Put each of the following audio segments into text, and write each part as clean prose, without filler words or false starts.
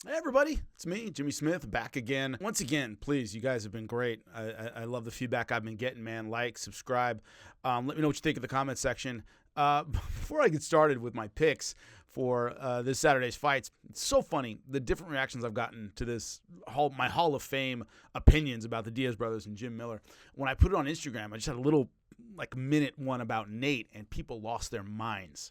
Hey everybody, it's me, Jimmy Smith, back again. Once again, please, you guys have been great. I love the feedback I've been getting, man. Like, subscribe. Let me know what you think in the comment section. Before I get started with my picks for this Saturday's fights, it's so funny, the different reactions I've gotten to this, my Hall of Fame opinions about the Diaz brothers and Jim Miller. When I put it on Instagram, I just had a little, minute one about Nate, and people lost their minds.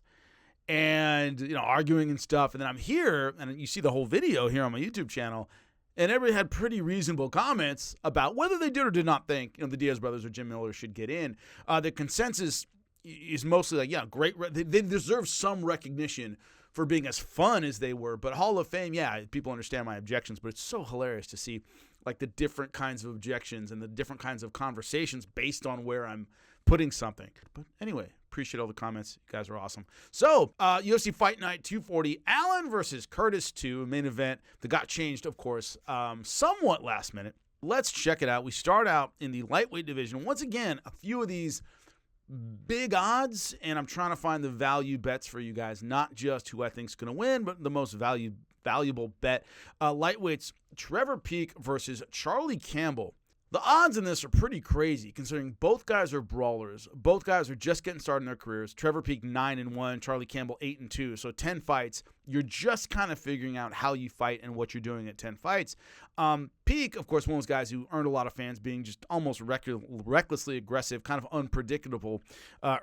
And, arguing and stuff. And then I'm here, and you see the whole video here on my YouTube channel, and everybody had pretty reasonable comments about whether they did or did not think, the Diaz brothers or Jim Miller should get in. The consensus is mostly great. They deserve some recognition for being as fun as they were. But Hall of Fame, people understand my objections, but it's so hilarious to see, the different kinds of objections and the different kinds of conversations based on where I'm putting something. But anyway, appreciate all the comments. You guys are awesome. So, UFC Fight Night 240, Allen versus Curtis 2, main event that got changed, of course, somewhat last minute. Let's check it out. We start out in the lightweight division. Once again, a few of these big odds, and I'm trying to find the value bets for you guys, not just who I think is going to win, but the most valuable bet. Lightweights, Trevor Peek versus Charlie Campbell. The odds in this are pretty crazy considering both guys are brawlers. Both guys are just getting started in their careers. Trevor Peek 9-1, Charlie Campbell 8-2. So 10 fights. You're just kind of figuring out how you fight and what you're doing at 10 fights. Peek, of course, one of those guys who earned a lot of fans, being just almost recklessly aggressive, kind of unpredictable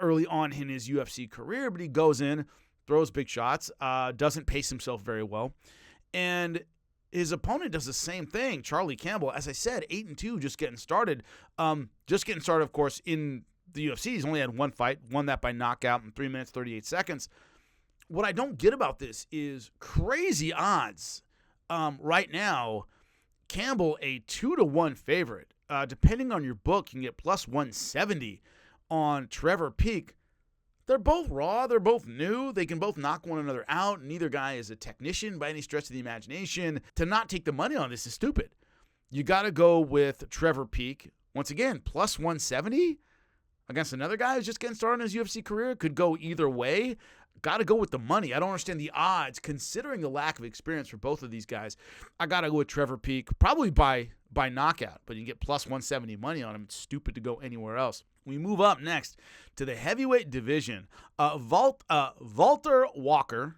early on in his UFC career. But he goes in, throws big shots, doesn't pace himself very well. And his opponent does the same thing. Charlie Campbell, as I said, 8-2, just getting started. Of course, in the UFC. He's only had one fight, won that by knockout in 3 minutes, 38 seconds. What I don't get about this is crazy odds. Right now, Campbell a 2-1 favorite. Depending on your book, you can get plus 170 on Trevor Peek. They're both raw. They're both new. They can both knock one another out. Neither guy is a technician by any stretch of the imagination. To not take the money on this is stupid. You got to go with Trevor Peek. Once again, plus 170 against another guy who's just getting started in his UFC career. Could go either way. Got to go with the money. I don't understand the odds considering the lack of experience for both of these guys. I got to go with Trevor Peek, probably by knockout, but you can get plus 170 money on him. It's stupid to go anywhere else. We move up next to the heavyweight division. Walter Walker,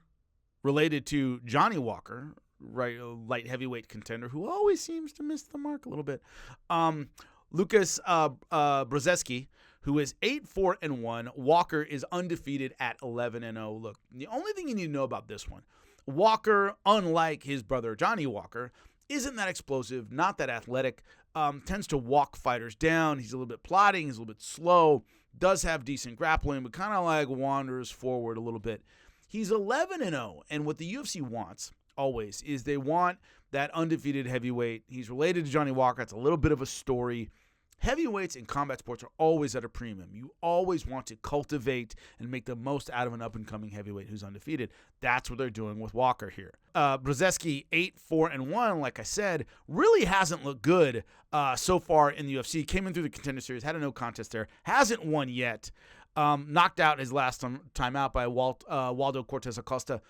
related to Johnny Walker, right, light heavyweight contender who always seems to miss the mark a little bit. Lucas Brzeski, who is 8-4-1. Walker is undefeated at 11-0. Look, the only thing you need to know about this one, Walker, unlike his brother Johnny Walker, isn't that explosive, not that athletic, tends to walk fighters down. He's a little bit plodding, he's a little bit slow, does have decent grappling, but kind of wanders forward a little bit. He's 11-0, and what the UFC wants always is they want that undefeated heavyweight. He's related to Johnny Walker. It's a little bit of a story. Heavyweights in combat sports are always at a premium. You always want to cultivate and make the most out of an up-and-coming heavyweight who's undefeated. That's what they're doing with Walker here. Brzeski, 8-4-1, like I said, really hasn't looked good so far in the UFC. Came in through the Contender Series, had a no contest there, hasn't won yet. Knocked out his last time out by Waldo Cortez Acosta.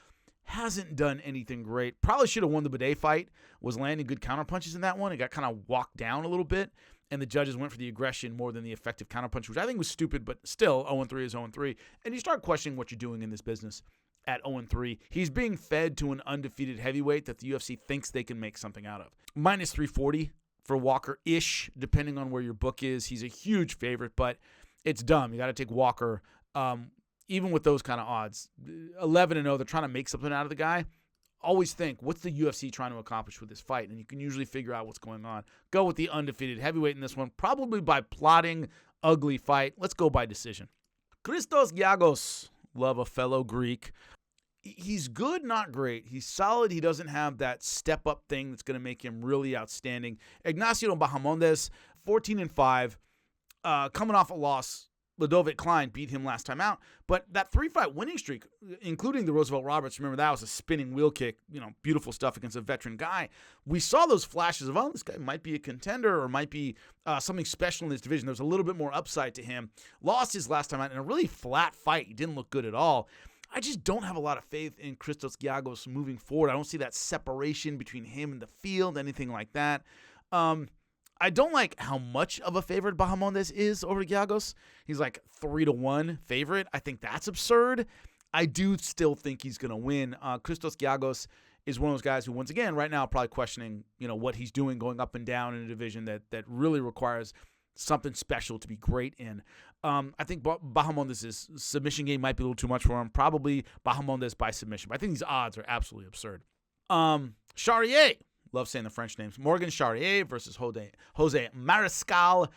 Hasn't done anything great. Probably should have won the Bidet fight. Was landing good counterpunches in that one. It got kind of walked down a little bit. And the judges went for the aggression more than the effective counterpunch, which I think was stupid, but still, 0-3 is 0-3. And you start questioning what you're doing in this business at 0-3. He's being fed to an undefeated heavyweight that the UFC thinks they can make something out of. Minus 340 for Walker-ish, depending on where your book is. He's a huge favorite, but it's dumb. You got to take Walker, even with those kind of odds. 11-0, they're trying to make something out of the guy. Always think, what's the UFC trying to accomplish with this fight? And you can usually figure out what's going on. Go with the undefeated heavyweight in this one, probably by plotting, ugly fight. Let's go by decision. Christos Giagos, love a fellow Greek. He's good, not great. He's solid. He doesn't have that step-up thing that's going to make him really outstanding. Ignacio Bahamondes, 14-5, coming off a loss. Ludovic Klein beat him last time out. But that 3-fight winning streak, including the Roosevelt Roberts, remember that was a spinning wheel kick, beautiful stuff against a veteran guy. We saw those flashes of, this guy might be a contender or might be something special in this division. There's a little bit more upside to him. Lost his last time out in a really flat fight. He didn't look good at all. I just don't have a lot of faith in Christos Giagos moving forward. I don't see that separation between him and the field, anything like that. I don't like how much of a favorite Bahamondes is over Giagos. He's like 3-1 favorite. I think that's absurd. I do still think he's going to win. Christos Giagos is one of those guys who, once again, right now, probably questioning, what he's doing, going up and down in a division that really requires something special to be great in. I think Bahamondes' submission game might be a little too much for him. Probably Bahamondes by submission. But I think these odds are absolutely absurd. Charrier. Love saying the French names. Morgan Charrier versus Jose Mariscal.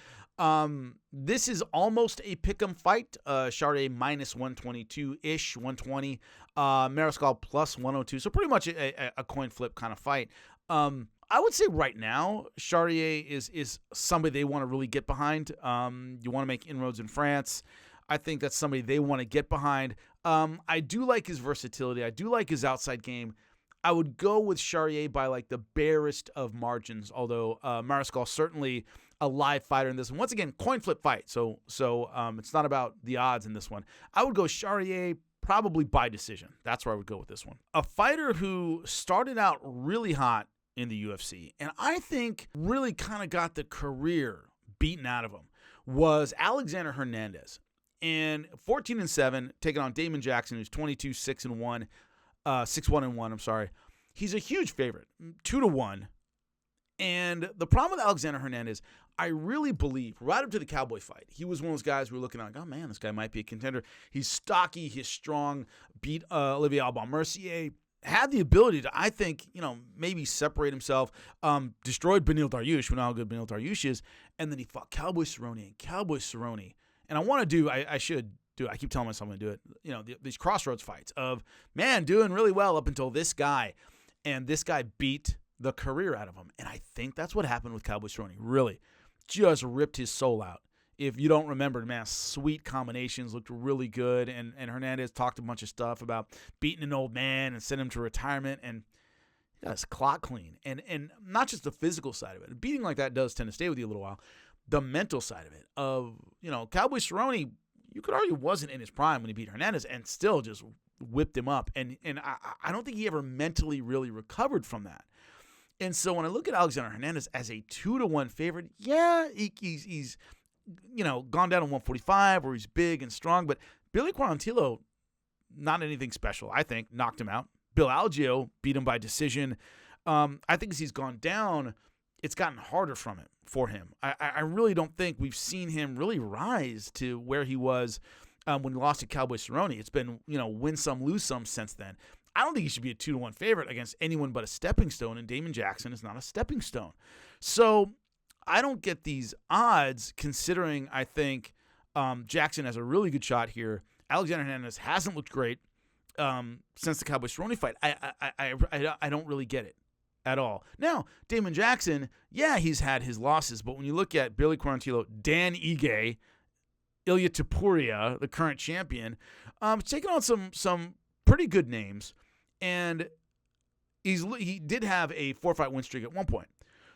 This is almost a pick'em fight. Charrier minus 122-ish, 120. Mariscal plus 102. So pretty much a coin flip kind of fight. I would say right now, Charrier is somebody they want to really get behind. You want to make inroads in France. I think that's somebody they want to get behind. I do like his versatility. I do like his outside game. I would go with Charrier by like the barest of margins, although Mariscal certainly a live fighter in this one. Once again, coin flip fight, so it's not about the odds in this one. I would go Charrier probably by decision. That's where I would go with this one. A fighter who started out really hot in the UFC, and I think really kind of got the career beaten out of him, was Alexander Hernandez. And 14-7, taking on Damon Jackson, who's 22-6-1. 6-1-1, I'm sorry. He's a huge favorite, 2-1. And the problem with Alexander Hernandez, I really believe, right up to the Cowboy fight, he was one of those guys we were looking at, like, oh man, this guy might be a contender. He's stocky, he's strong, beat Olivier Aubin-Mercier, had the ability to, I think, maybe separate himself, destroyed Beneil Dariush. We know how good Beneil Dariush is, and then he fought Cowboy Cerrone. And I want to do, I should do it. I keep telling myself I'm going to do it. These crossroads fights of, man, doing really well up until this guy. And this guy beat the career out of him. And I think that's what happened with Cowboy Cerrone. Really just ripped his soul out. If you don't remember, man, sweet combinations, looked really good. And Hernandez talked a bunch of stuff about beating an old man and sending him to retirement. And he got his clock clean. And not just the physical side of it. Beating like that does tend to stay with you a little while. The mental side of it, Cowboy Cerrone, you could argue wasn't in his prime when he beat Hernandez and still just whipped him up. And I don't think he ever mentally really recovered from that. And so when I look at Alexander Hernandez as a 2-1 favorite, yeah, he's gone down to 145 where he's big and strong. But Billy Quarantillo, not anything special, I think, knocked him out. Bill Algeo beat him by decision. I think as he's gone down, it's gotten harder for him. I really don't think we've seen him really rise to where he was when he lost to Cowboy Cerrone. It's been, win some, lose some since then. I don't think he should be a 2-1 favorite against anyone but a stepping stone, and Damon Jackson is not a stepping stone. So I don't get these odds considering I think Jackson has a really good shot here. Alexander Hernandez hasn't looked great since the Cowboy Cerrone fight. I don't really get it at all. Now, Damon Jackson, yeah, he's had his losses, but when you look at Billy Quarantillo, Dan Ige, Ilya Topuria, the current champion, taking on some pretty good names, and he did have a 4-fight win streak at one point.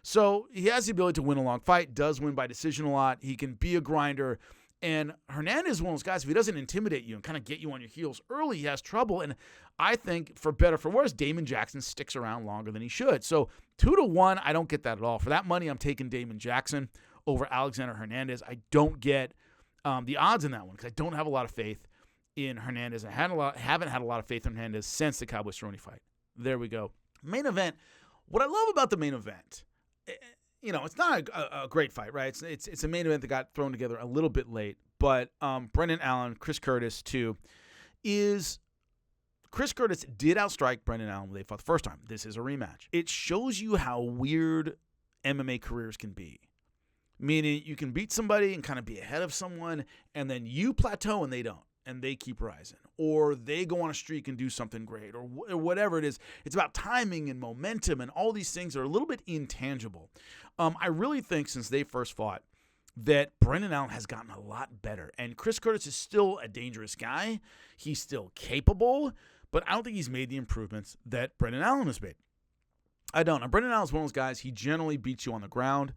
So he has the ability to win a long fight, does win by decision a lot. He can be a grinder. And Hernandez is one of those guys, if he doesn't intimidate you and kind of get you on your heels early, he has trouble. And I think, for better or for worse, Damon Jackson sticks around longer than he should. So 2-1, I don't get that at all. For that money, I'm taking Damon Jackson over Alexander Hernandez. I don't get the odds in that one because I don't have a lot of faith in Hernandez. I haven't had a lot of faith in Hernandez since the Cowboy Cerrone fight. There we go. Main event. What I love about the main event, it's not a great fight, right? It's a main event that got thrown together a little bit late, but Brendan Allen, Chris Curtis too, Chris Curtis did outstrike Brendan Allen when they fought the first time. This is a rematch. It shows you how weird MMA careers can be. Meaning you can beat somebody and kind of be ahead of someone, and then you plateau and they don't, and they keep rising. Or they go on a streak and do something great, or whatever it is. It's about timing and momentum, and all these things are a little bit intangible. I really think since they first fought that Brendan Allen has gotten a lot better. And Chris Curtis is still a dangerous guy. He's still capable, but I don't think he's made the improvements that Brendan Allen has made. I don't. Now, Brendan Allen is one of those guys, he generally beats you on the ground.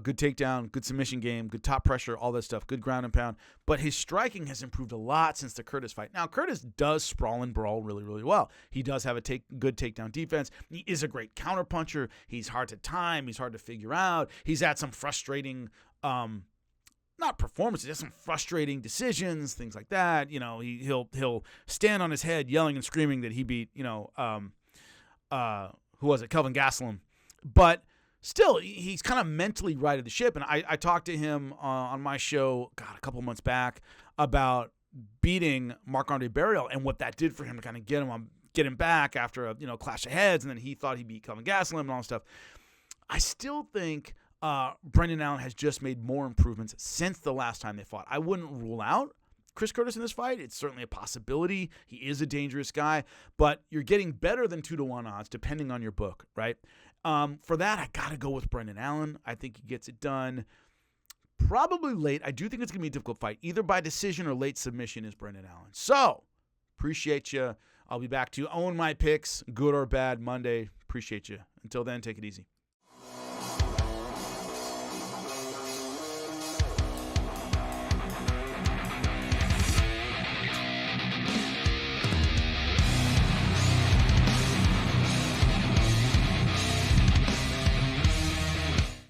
Good takedown, good submission game, good top pressure, all that stuff, good ground and pound. But his striking has improved a lot since the Curtis fight. Now, Curtis does sprawl and brawl really, really well. He does have a good takedown defense. He is a great counterpuncher. He's hard to time. He's hard to figure out. He's had some frustrating, not performances, just some frustrating decisions, things like that. You know, he'll stand on his head yelling and screaming that he beat, who was it? Kelvin Gastelum. But still, he's kind of mentally righted the ship. And I talked to him on my show, a couple months back about beating Marc-Andre Barriel and what that did for him to kind of get him back after a clash of heads. And then he thought he beat Kelvin Gastelum and all that stuff. I still think Brendan Allen has just made more improvements since the last time they fought. I wouldn't rule out Chris Curtis in this fight. It's certainly a possibility. He is a dangerous guy, but you're getting better than 2-1 odds depending on your book, right? For that, I got to go with Brendan Allen. I think he gets it done probably late. I do think it's going to be a difficult fight. Either by decision or late submission is Brendan Allen. So, appreciate you. I'll be back to own my picks, good or bad, Monday. Appreciate you. Until then, take it easy.